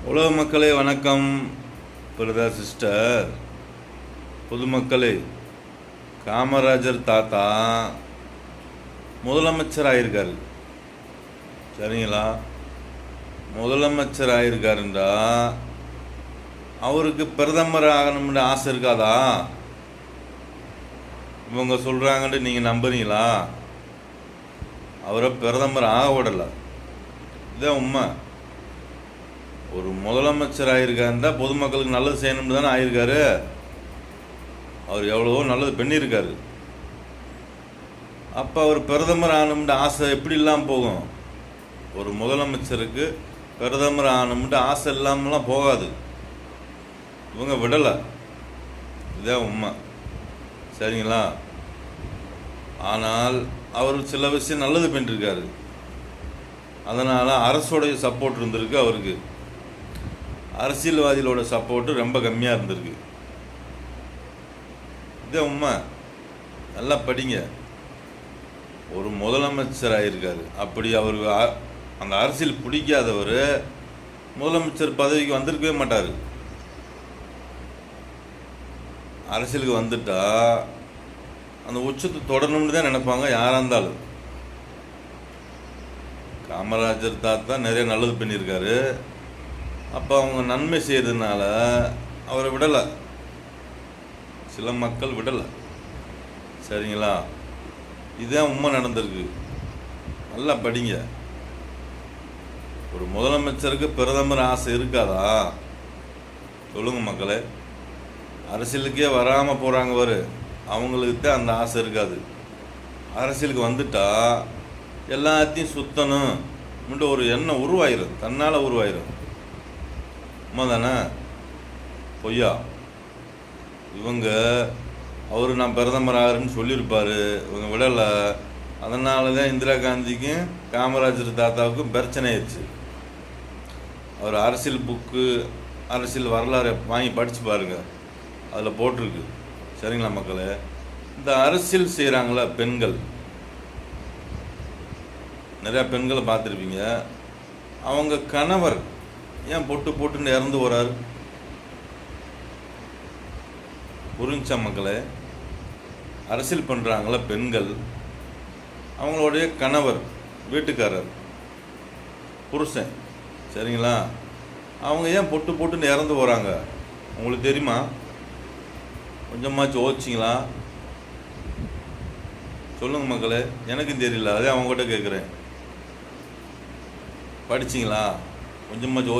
உலக மக்களே வணக்கம். பிரதர் சிஸ்டர், பொதுமக்களே, காமராஜர் தாத்தா முதலமைச்சர் ஆயிருக்காரு. சரிங்களா? முதலமைச்சர் ஆயிருக்காருண்டா அவருக்கு பிரதமர் ஆகணும்னு ஆசை இருக்காதா? இவங்க சொல்கிறாங்கன்ட்டு நீங்கள் நம்புறீங்களா? அவரை பிரதமர் ஆக விடலை. இதுதான் உண்மை. ஒரு முதலமைச்சர் ஆகியிருக்காருந்தா பொதுமக்களுக்கு நல்லது செய்யணும்னு தானே ஆகியிருக்காரு. அவர் எவ்வளவோ நல்லது பண்ணியிருக்காரு. அப்போ அவர் பிரதமர் ஆகணும்னு ஆசை எப்படி இல்லாமல் போகும்? ஒரு முதலமைச்சருக்கு பிரதமர் ஆகணும்னு ஆசை இல்லாமலாம் போகாது. இவங்க விடலை. இதுதான் உண்மை. சரிங்களா? ஆனால் அவர் சில விஷயம் நல்லது பண்ணியிருக்காரு. அதனால் அரசோடைய சப்போர்ட் இருந்திருக்கு. அவருக்கு அரசியல்வாதிகளோட சப்போர்ட்டு ரொம்ப கம்மியாக இருந்திருக்கு. இதே உண்மை. நல்லா படிங்க. ஒரு முதலமைச்சர் ஆகியிருக்காரு. அப்படி அவருக்கு அந்த அரசியல் பிடிக்காதவர் முதலமைச்சர் பதவிக்கு வந்திருக்கவே மாட்டார். அரசியலுக்கு வந்துட்டா அந்த உச்சத்தை தொடரணும்னு தான் நினைப்பாங்க யாராக இருந்தாலும். காமராஜர் தாத்தா நிறைய நல்லது பண்ணியிருக்காரு. அப்போ அவங்க நன்மை செய்கிறதுனால அவரை விடலை. சில மக்கள் விடலை. சரிங்களா? இதுதான் உண்மை நடந்திருக்கு. நல்லா படிங்க. ஒரு முதலமைச்சருக்கு பிரதமர் ஆசை இருக்காதா? சொல்லுங்க மக்களே. அரசியலுக்கே வராமல் போகிறாங்க வரு, அவங்களுக்கு தான் அந்த ஆசை இருக்காது. அரசியலுக்கு வந்துட்டா எல்லாத்தையும் சுத்தணும் ஒரு எண்ணம் உருவாயிரும். தன்னால் உருவாயிரும். உண்மை தானே? பொய்யா? இவங்க அவர் நான் பிரதமர் ஆகிறேன்னு சொல்லியிருப்பார். இவங்க விடலை. அதனால தான் இந்திரா காந்திக்கும் காமராஜர் தாத்தாவுக்கும் பிரச்சனை ஆயிடுச்சு. அவர் அரசியல் புக்கு, அரசியல் வரலாறு வாங்கி படித்து பாருங்கள். அதில் போட்டிருக்கு. சரிங்களா மக்களே? இந்த அரசியல் செய்கிறாங்களா பெண்கள், நிறையா பெண்களை பார்த்துருப்பீங்க. அவங்க கணவர் ஏன் போட்டுன்னு இறந்து போகிறாரு? புரிஞ்சா மக்களே? அரசியல் பண்ணுறாங்கள பெண்கள், அவங்களுடைய கணவர், வீட்டுக்காரர், புருஷன், சரிங்களா, அவங்க ஏன் போட்டுன்னு இறந்து போகிறாங்க? உங்களுக்கு தெரியுமா? கொஞ்சமாச்சும் யோசிச்சிங்களா? சொல்லுங்கள் மக்களே. எனக்கும் தெரியல. அதே அவங்ககிட்ட கேட்குறேன். படிச்சிங்களா? கொஞ்சமாச்சும்